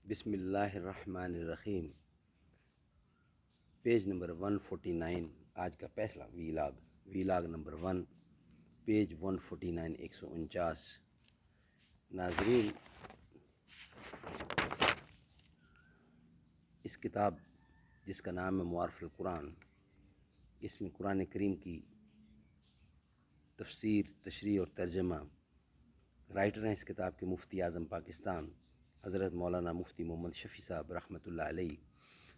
بسم اللہ الرحمن الرحیم۔ پیج نمبر 149، آج کا پہلا ویلاگ نمبر 1، پیج 149، 149۔ ناظرین، اس کتاب جس کا نام ہے معارف القرآن، اس میں قرآن کریم کی تفسیر، تشریح اور ترجمہ رائٹر ہیں اس کتاب کے مفتی اعظم پاکستان حضرت مولانا مفتی محمد شفیع صاحب رحمۃ اللہ علیہ۔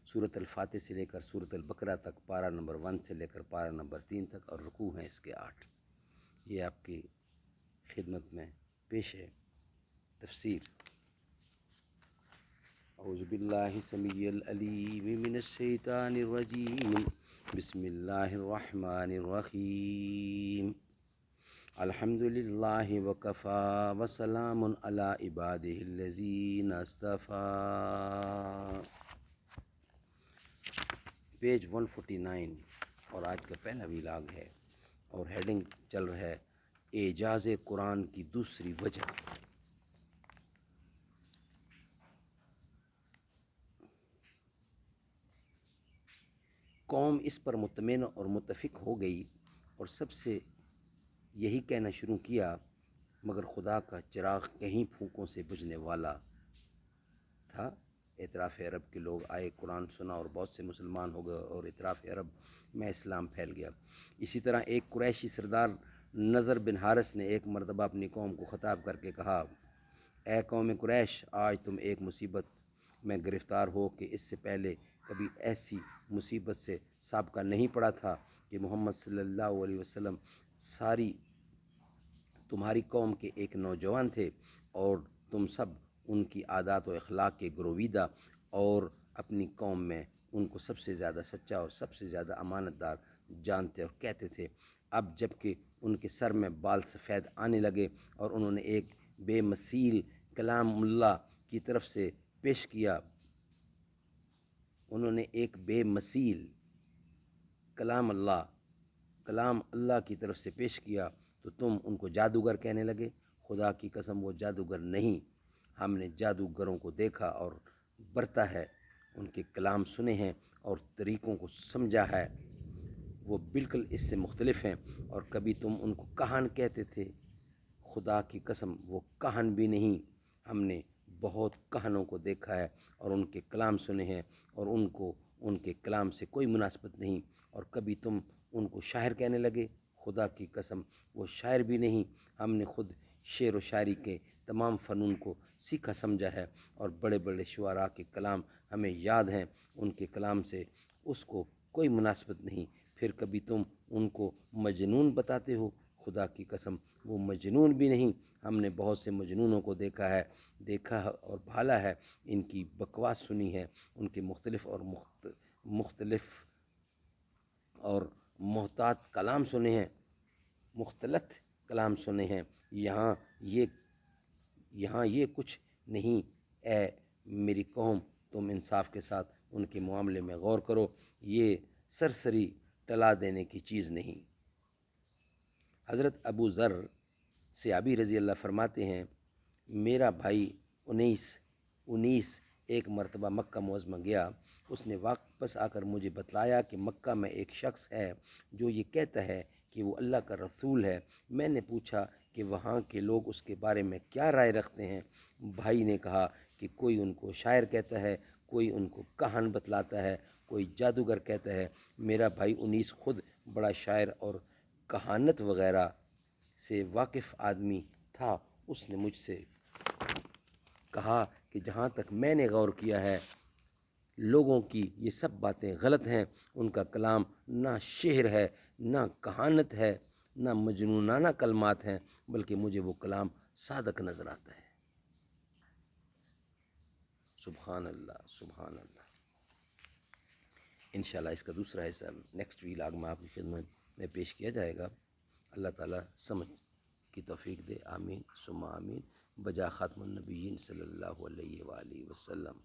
سورۃ الفاتح سے لے کر سورۃ البقرہ تک، پارہ نمبر 1 سے لے کر پارہ نمبر 3 تک، اور رکوع ہیں اس کے 8۔ یہ آپ کی خدمت میں پیش ہے تفسیر۔ اعوذ باللہ السمیع العلیم من الشیطان الرجیم، بسم اللہ الرحمن الرحیم۔ الحمد للہ وکفی وسلام علی عبادہ الذین اصطفی۔ پیج 149 اور آج کا پہلا ویلاگ ہے، اور ہیڈنگ چل رہا ہے اعجاز قرآن کی دوسری وجہ۔ قوم اس پر مطمئن اور متفق ہو گئی اور سب سے یہی کہنا شروع کیا، مگر خدا کا چراغ کہیں پھونکوں سے بجھنے والا تھا۔ اطراف عرب کے لوگ آئے، قرآن سنا اور بہت سے مسلمان ہو گئے، اور اطراف عرب میں اسلام پھیل گیا۔ اسی طرح ایک قریشی سردار نضر بن حارث نے ایک مرتبہ اپنی قوم کو خطاب کر کے کہا، اے قوم قریش، آج تم ایک مصیبت میں گرفتار ہو کہ اس سے پہلے کبھی ایسی مصیبت سے سابقہ نہیں پڑا تھا کہ محمد صلی اللہ علیہ وسلم ساری تمہاری قوم کے ایک نوجوان تھے، اور تم سب ان کی عادات و اخلاق کے گرویدہ، اور اپنی قوم میں ان کو سب سے زیادہ سچا اور سب سے زیادہ امانت دار جانتے اور کہتے تھے۔ اب جب کہ ان کے سر میں بال سفید آنے لگے اور انہوں نے ایک بے مثیل کلام اللہ کی طرف سے پیش کیا، کلام اللہ کی طرف سے پیش کیا، تو تم ان کو جادوگر کہنے لگے۔ خدا کی قسم وہ جادوگر نہیں، ہم نے جادوگروں کو دیکھا اور برتا ہے، ان کے کلام سنے ہیں اور طریقوں کو سمجھا ہے، وہ بالکل اس سے مختلف ہیں۔ اور کبھی تم ان کو کہان کہتے تھے، خدا کی قسم وہ کہان بھی نہیں، ہم نے بہت کہانوں کو دیکھا ہے اور ان کے کلام سنے ہیں، اور ان کو ان کے کلام سے کوئی مناسبت نہیں۔ اور کبھی تم ان کو شاعر کہنے لگے، خدا کی قسم وہ شاعر بھی نہیں، ہم نے خود شعر و شاعری کے تمام فنون کو سیکھا سمجھا ہے، اور بڑے بڑے شعراء کے کلام ہمیں یاد ہیں، ان کے کلام سے اس کو کوئی مناسبت نہیں۔ پھر کبھی تم ان کو مجنون بتاتے ہو، خدا کی قسم وہ مجنون بھی نہیں، ہم نے بہت سے مجنونوں کو دیکھا اور بھالا ہے، ان کی بکواس سنی ہے، ان کے مختلف اور محتاط کلام سنے ہیں، مختلط کلام سنے ہیں۔ یہاں یہ کچھ نہیں۔ اے میری قوم، تم انصاف کے ساتھ ان کے معاملے میں غور کرو، یہ سرسری ٹلا دینے کی چیز نہیں۔ حضرت ابو ذر سیابی رضی اللہ فرماتے ہیں، میرا بھائی انیس ایک مرتبہ مکہ معظمہ گیا، اس نے واپس آ کر مجھے بتلایا کہ مکہ میں ایک شخص ہے جو یہ کہتا ہے کہ وہ اللہ کا رسول ہے۔ میں نے پوچھا کہ وہاں کے لوگ اس کے بارے میں کیا رائے رکھتے ہیں؟ بھائی نے کہا کہ کوئی ان کو شاعر کہتا ہے، کوئی ان کو کہان بتلاتا ہے، کوئی جادوگر کہتا ہے۔ میرا بھائی انیس خود بڑا شاعر اور کہانت وغیرہ سے واقف آدمی تھا۔ اس نے مجھ سے کہا کہ جہاں تک میں نے غور کیا ہے، لوگوں کی یہ سب باتیں غلط ہیں، ان کا کلام نہ شعر ہے، نہ کہانت ہے، نہ مجنونانہ کلمات ہیں، بلکہ مجھے وہ کلام صادق نظر آتا ہے۔ سبحان اللہ، سبحان اللہ۔ انشاءاللہ اس کا دوسرا حصہ نیکسٹ ویلاگ میں آپ کی خدمت میں پیش کیا جائے گا۔ اللہ تعالیٰ سمجھ کی توفیق دے، آمین ثم آمین، بجا خاتم النبیین صلی اللہ علیہ وآلہ وسلم۔